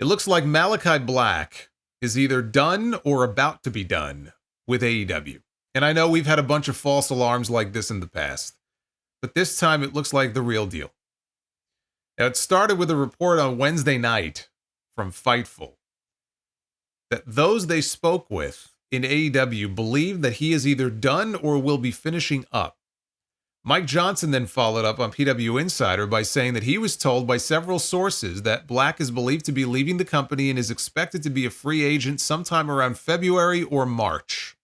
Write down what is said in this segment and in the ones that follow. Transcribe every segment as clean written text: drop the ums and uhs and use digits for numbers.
It looks like Malakai Black is either done or about to be done with AEW. And I know we've had a bunch of false alarms like this in the past, but this time it looks like the real deal. Now, it started with a report on Wednesday night from Fightful that those they spoke with in AEW believe that he is either done or will be finishing up. Mike Johnson then followed up on PW Insider by saying that he was told by several sources that Black is believed to be leaving the company and is expected to be a free agent sometime around February or March.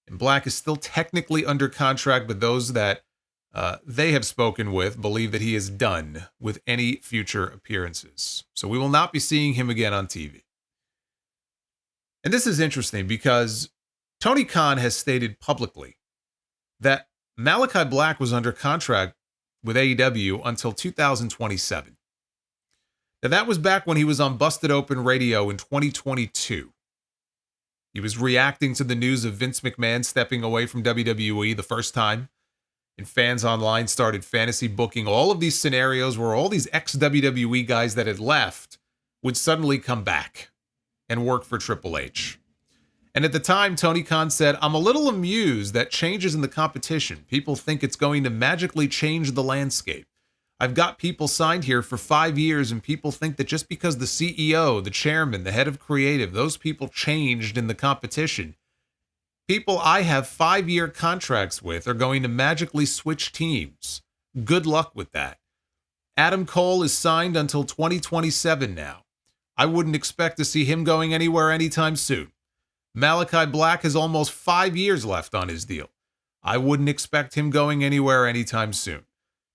And Black is still technically under contract, but those that they have spoken with believe that he is done with any future appearances. So we will not be seeing him again on TV. And this is interesting because Tony Khan has stated publicly that Malakai Black was under contract with AEW until 2027. Now, that was back when he was on Busted Open Radio in 2022. He was reacting to the news of Vince McMahon stepping away from WWE the first time, and fans online started fantasy booking all of these scenarios where all these ex-WWE guys that had left would suddenly come back and work for Triple H. And at the time, Tony Khan said, "I'm a little amused that changes in the competition. People think it's going to magically change the landscape. I've got people signed here for 5 years, and people think that just because the CEO, the chairman, the head of creative, those people changed in the competition, people I have 5-year contracts with are going to magically switch teams. Good luck with that. Adam Cole is signed until 2027 now. I wouldn't expect to see him going anywhere anytime soon. Malakai Black has almost 5 years left on his deal. I wouldn't expect him going anywhere anytime soon.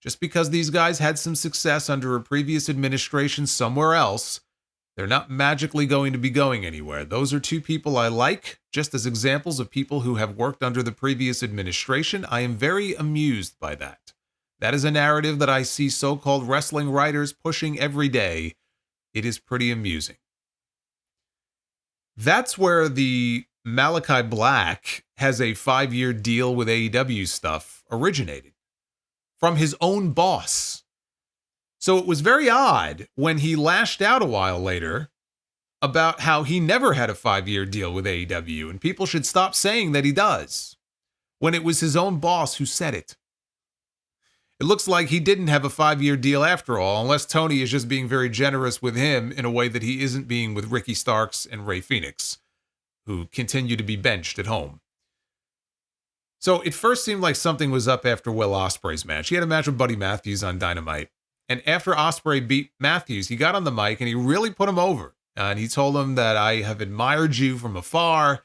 Just because these guys had some success under a previous administration somewhere else, they're not magically going to be going anywhere. Those are two people I like, just as examples of people who have worked under the previous administration. I am very amused by that. That is a narrative that I see so-called wrestling writers pushing every day. It is pretty amusing." That's where the Malakai Black has a 5-year deal with AEW stuff originated, from his own boss. So it was very odd when he lashed out a while later about how he never had a 5-year deal with AEW, and people should stop saying that he does, when it was his own boss who said it. It looks like he didn't have a 5-year deal after all, unless Tony is just being very generous with him in a way that he isn't being with Ricky Starks and Rey Fenix, who continue to be benched at home. So it first seemed like something was up after Will Ospreay's match. He had a match with Buddy Matthews on Dynamite. And after Ospreay beat Matthews, he got on the mic and he really put him over. And he told him that I have admired you from afar.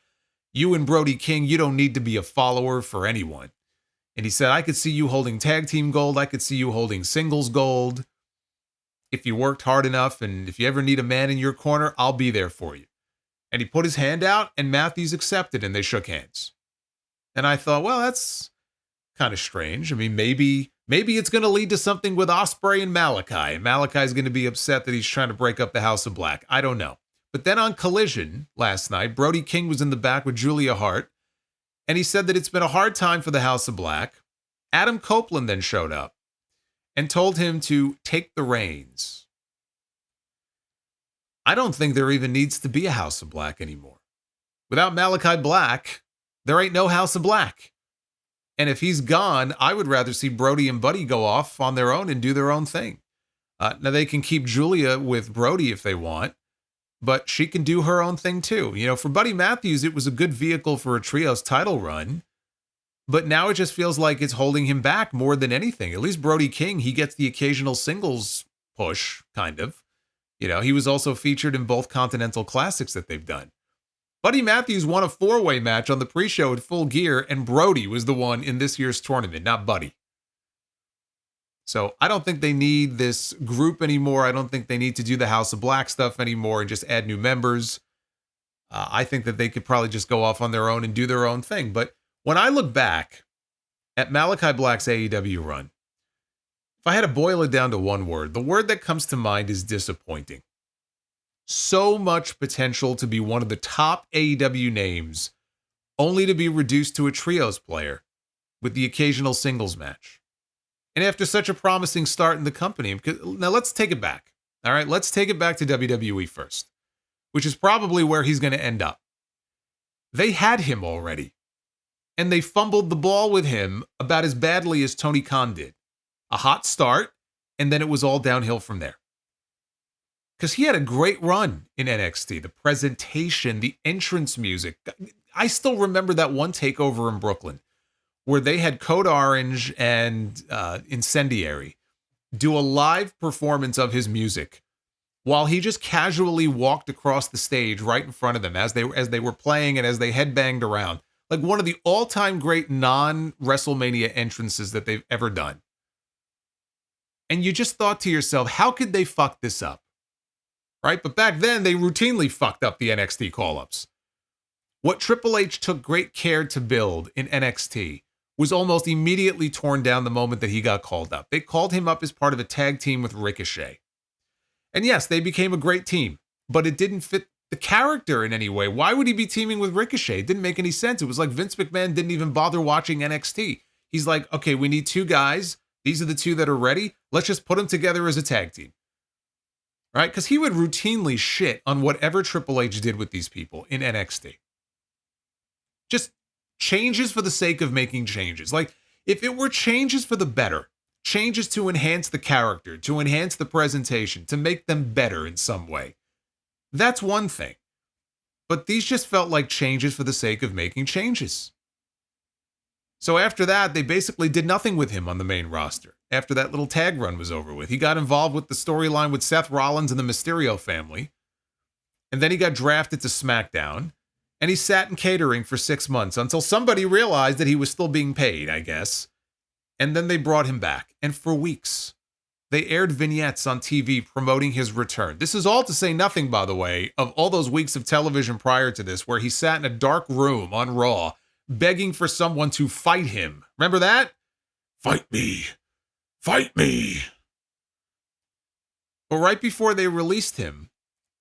You and Brody King, you don't need to be a follower for anyone. And he said, I could see you holding tag team gold. I could see you holding singles gold. If you worked hard enough, and if you ever need a man in your corner, I'll be there for you. And he put his hand out, and Matthews accepted, and they shook hands. And I thought, well, that's kind of strange. I mean, maybe it's going to lead to something with Ospreay and Malakai. And Malakai's going to be upset that he's trying to break up the House of Black. I don't know. But then on Collision last night, Brody King was in the back with Julia Hart. And he said that it's been a hard time for the House of Black. Adam Copeland then showed up and told him to take the reins. I don't think there even needs to be a House of Black anymore. Without Malakai Black, there ain't no House of Black. And if he's gone, I would rather see Brody and Buddy go off on their own and do their own thing. Now, they can keep Julia with Brody if they want, but she can do her own thing too. You know, for Buddy Matthews, it was a good vehicle for a trios title run, but now it just feels like it's holding him back more than anything. At least Brody King, he gets the occasional singles push, kind of. You know, he was also featured in both Continental Classics that they've done. Buddy Matthews won a 4-way match on the pre-show at Full Gear, and Brody was the one in this year's tournament, not Buddy. So I don't think they need this group anymore. I don't think they need to do the House of Black stuff anymore and just add new members. I think that they could probably just go off on their own and do their own thing. But when I look back at Malakai Black's AEW run, if I had to boil it down to one word, the word that comes to mind is disappointing. So much potential to be one of the top AEW names, only to be reduced to a trios player with the occasional singles match. And after such a promising start in the company, now let's take it back. All right, let's take it back to WWE first, which is probably where he's going to end up. They had him already, and they fumbled the ball with him about as badly as Tony Khan did. A hot start, and then it was all downhill from there. Because he had a great run in NXT. The presentation, the entrance music. I still remember that one takeover in Brooklyn where they had Code Orange and Incendiary do a live performance of his music while he just casually walked across the stage right in front of them as they were playing and as they headbanged around. Like one of the all-time great non-WrestleMania entrances that they've ever done. And you just thought to yourself, how could they fuck this up? Right? But back then, they routinely fucked up the NXT call-ups. What Triple H took great care to build in NXT was almost immediately torn down the moment that he got called up. They called him up as part of a tag team with Ricochet. And yes, they became a great team, but it didn't fit the character in any way. Why would he be teaming with Ricochet? It didn't make any sense. It was like Vince McMahon didn't even bother watching NXT. He's like, okay, we need two guys. These are the two that are ready. Let's just put them together as a tag team. Right? Because he would routinely shit on whatever Triple H did with these people in NXT. Just changes for the sake of making changes. Like, if it were changes for the better, changes to enhance the character, to enhance the presentation, to make them better in some way, that's one thing. But these just felt like changes for the sake of making changes. So after that, they basically did nothing with him on the main roster. After that little tag run was over with, he got involved with the storyline with Seth Rollins and the Mysterio family. And then he got drafted to SmackDown. And he sat in catering for 6 months until somebody realized that he was still being paid, I guess. And then they brought him back. And for weeks, they aired vignettes on TV promoting his return. This is all to say nothing, by the way, of all those weeks of television prior to this where he sat in a dark room on Raw begging for someone to fight him. Remember that? Fight me. Fight me. But right before they released him,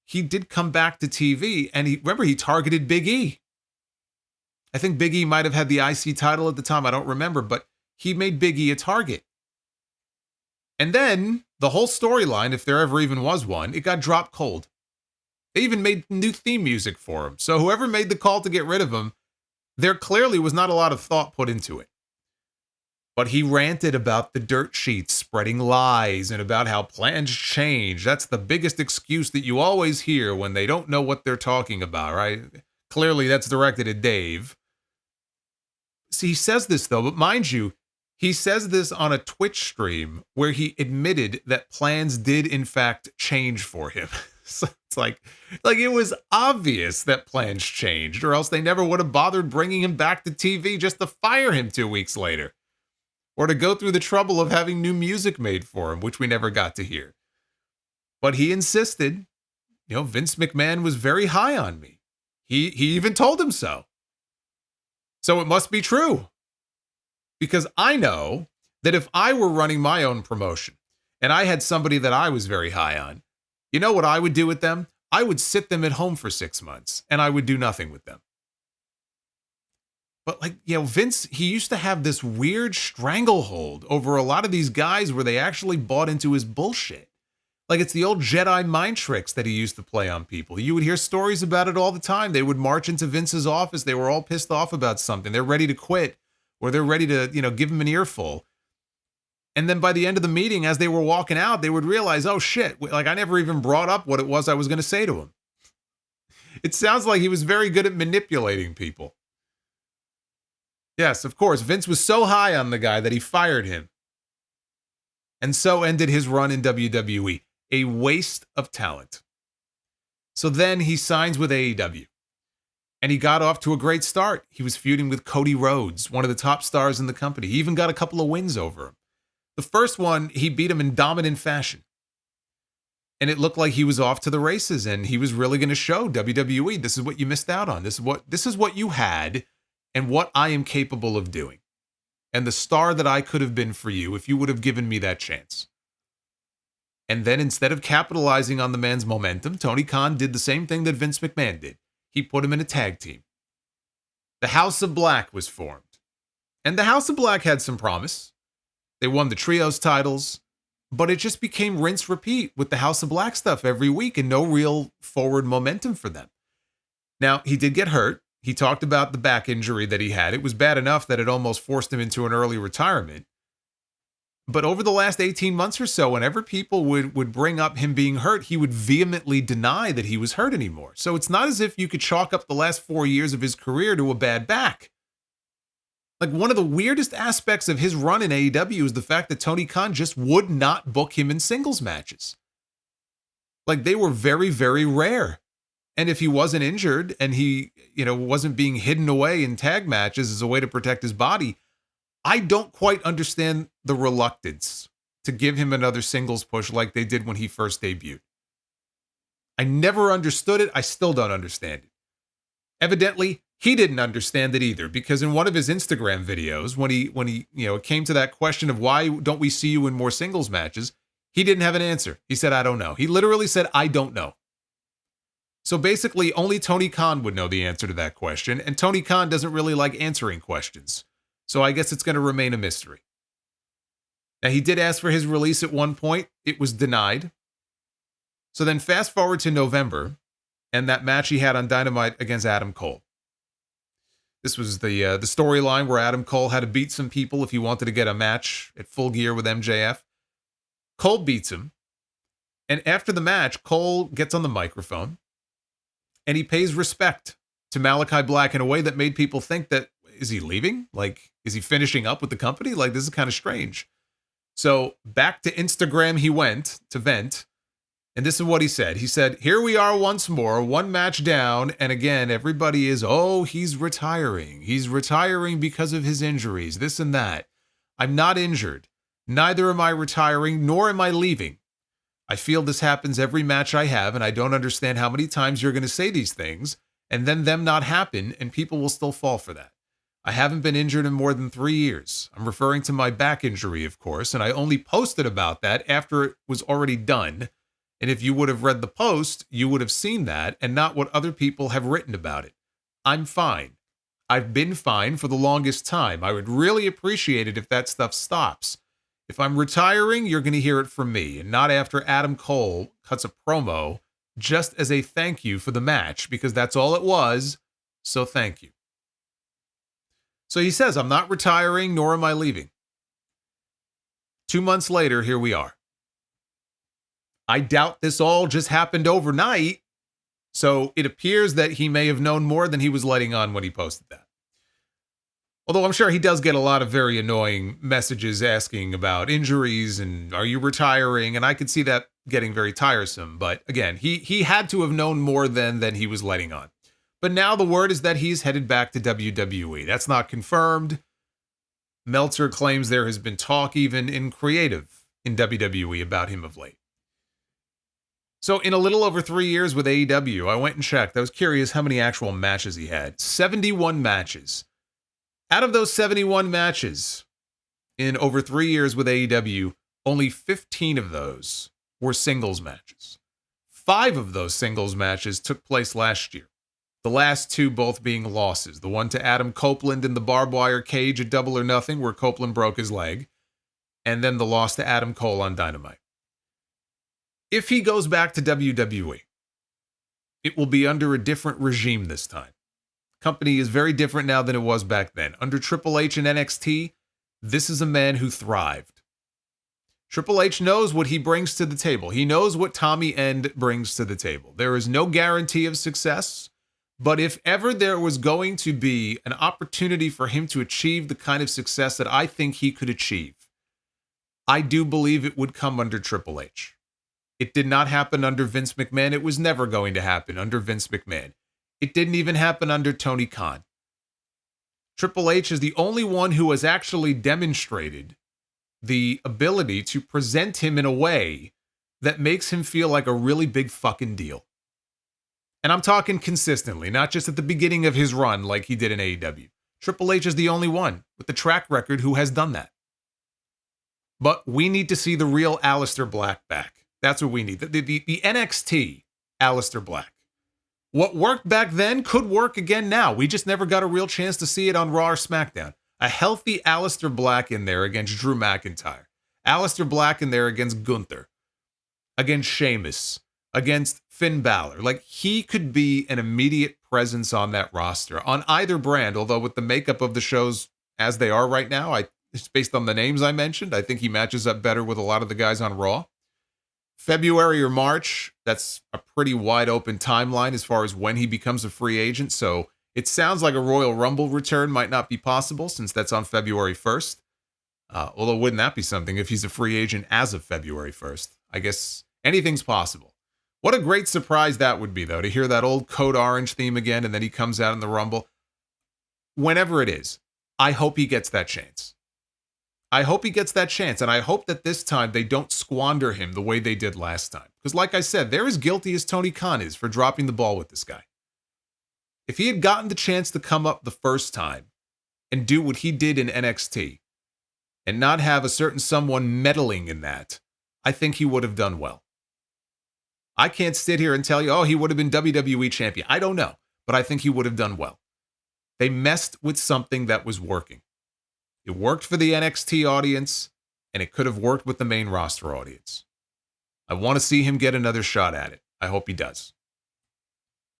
he did come back to TV, and he targeted Big E. I think Big E might have had the IC title at the time. I don't remember, but he made Big E a target. And then the whole storyline, if there ever even was one, it got dropped cold. They even made new theme music for him. So whoever made the call to get rid of him, there clearly was not a lot of thought put into it. But he ranted about the dirt sheets spreading lies and about how plans change. That's the biggest excuse that you always hear when they don't know what they're talking about, right? Clearly, that's directed at Dave. See, he says this, though, but mind you, he says this on a Twitch stream where he admitted that plans did, in fact, change for him. So it's like it was obvious that plans changed, or else they never would have bothered bringing him back to TV just to fire him 2 weeks later. Or to go through the trouble of having new music made for him, which we never got to hear. But he insisted, Vince McMahon was very high on me. He even told him so. So it must be true. Because I know that if I were running my own promotion and I had somebody that I was very high on, you know what I would do with them? I would sit them at home for 6 months and I would do nothing with them. But Vince, he used to have this weird stranglehold over a lot of these guys where they actually bought into his bullshit. Like it's the old Jedi mind tricks that he used to play on people. You would hear stories about it all the time. They would march into Vince's office. They were all pissed off about something. They're ready to quit or they're ready to, give him an earful. And then by the end of the meeting, as they were walking out, they would realize, oh shit, I never even brought up what it was I was going to say to him. It sounds like he was very good at manipulating people. Yes, of course, Vince was so high on the guy that he fired him. And so ended his run in WWE. A waste of talent. So then he signs with AEW. And he got off to a great start. He was feuding with Cody Rhodes, one of the top stars in the company. He even got a couple of wins over him. The first one, he beat him in dominant fashion. And it looked like he was off to the races and he was really going to show WWE, this is what you missed out on. This is what you had and what I am capable of doing. And the star that I could have been for you if you would have given me that chance. And then instead of capitalizing on the man's momentum, Tony Khan did the same thing that Vince McMahon did. He put him in a tag team. The House of Black was formed. And the House of Black had some promise. They won the trios titles. but it just became rinse repeat with the House of Black stuff every week and no real forward momentum for them. Now, he did get hurt. He talked about the back injury that he had. It was bad enough that it almost forced him into an early retirement. But over the last 18 months or so, whenever people would bring up him being hurt, he would vehemently deny that he was hurt anymore. So it's not as if you could chalk up the last 4 years of his career to a bad back. Like, one of the weirdest aspects of his run in AEW is the fact that Tony Khan just would not book him in singles matches. Like, they were very, very rare. And if he wasn't injured and he, wasn't being hidden away in tag matches as a way to protect his body, I don't quite understand the reluctance to give him another singles push like they did when he first debuted. I never understood it. I still don't understand it. Evidently, he didn't understand it either, because in one of his Instagram videos, when he it came to that question of why don't we see you in more singles matches, he didn't have an answer. He said, I don't know. He literally said, I don't know. So basically, only Tony Khan would know the answer to that question, and Tony Khan doesn't really like answering questions. So I guess it's going to remain a mystery. Now, he did ask for his release at one point. It was denied. So then fast forward to November, and that match he had on Dynamite against Adam Cole. This was the storyline where Adam Cole had to beat some people if he wanted to get a match at Full Gear with MJF. Cole beats him. And after the match, Cole gets on the microphone and he pays respect to Malakai Black in a way that made people think that, is he leaving? Like, is he finishing up with the company? Like, this is kind of strange. So back to Instagram he went to vent. And this is what he said. He said, here we are once more, one match down. And again, everybody is, he's retiring. He's retiring because of his injuries, this and that. I'm not injured. Neither am I retiring, nor am I leaving. I feel this happens every match I have, and I don't understand how many times you're going to say these things, and then them not happen, and people will still fall for that. I haven't been injured in more than 3 years. I'm referring to my back injury, of course, and I only posted about that after it was already done. And if you would have read the post, you would have seen that and not what other people have written about it. I'm fine. I've been fine for the longest time. I would really appreciate it if that stuff stops. If I'm retiring, you're going to hear it from me and not after Adam Cole cuts a promo just as a thank you for the match, because that's all it was. So thank you. So he says, I'm not retiring, nor am I leaving. 2 months later, here we are. I doubt this all just happened overnight, so it appears that he may have known more than he was letting on when he posted that. Although I'm sure he does get a lot of very annoying messages asking about injuries and are you retiring, and I could see that getting very tiresome. But again, he had to have known more than he was letting on. But now the word is that he's headed back to WWE. That's not confirmed. Meltzer claims there has been talk even in creative in WWE about him of late. So in a little over 3 years with AEW, I went and checked. I was curious how many actual matches he had. 71 matches. Out of those 71 matches in over 3 years with AEW, only 15 of those were singles matches. 5 of those singles matches took place last year. The last 2 both being losses. The one to Adam Copeland in the barbed wire cage at Double or Nothing, where Copeland broke his leg. And then the loss to Adam Cole on Dynamite. If he goes back to WWE, it will be under a different regime this time. Company is very different now than it was back then. Under Triple H and NXT, this is a man who thrived. Triple H knows what he brings to the table. He knows what Tommy End brings to the table. There is no guarantee of success, but if ever there was going to be an opportunity for him to achieve the kind of success that I think he could achieve, I do believe it would come under Triple H. It did not happen under Vince McMahon. It was never going to happen under Vince McMahon. It didn't even happen under Tony Khan. Triple H is the only one who has actually demonstrated the ability to present him in a way that makes him feel like a really big fucking deal. And I'm talking consistently, not just at the beginning of his run like he did in AEW. Triple H is the only one with the track record who has done that. But we need to see the real Aleister Black back. That's what we need. The NXT Aleister Black. What worked back then could work again now. We just never got a real chance to see it on Raw or SmackDown. A healthy Aleister Black in there against Drew McIntyre. Aleister Black in there against Gunther, against Sheamus, against Finn Balor. Like, he could be an immediate presence on that roster on either brand, although with the makeup of the shows as they are right now, it's based on the names I mentioned, I think he matches up better with a lot of the guys on Raw. February or March, that's a pretty wide open timeline as far as when he becomes a free agent. So it sounds like a Royal Rumble return might not be possible since that's on February 1st. Although wouldn't that be something if he's a free agent as of February 1st? I guess anything's possible. What a great surprise that would be, though, to hear that old Code Orange theme again and then he comes out in the Rumble. Whenever it is, I hope he gets that chance. I hope he gets that chance, and I hope that this time they don't squander him the way they did last time. Because like I said, they're as guilty as Tony Khan is for dropping the ball with this guy. If he had gotten the chance to come up the first time and do what he did in NXT and not have a certain someone meddling in that, I think he would have done well. I can't sit here and tell you, oh, he would have been WWE champion. I don't know, but I think he would have done well. They messed with something that was working. It worked for the NXT audience, and it could have worked with the main roster audience. I want to see him get another shot at it. I hope he does.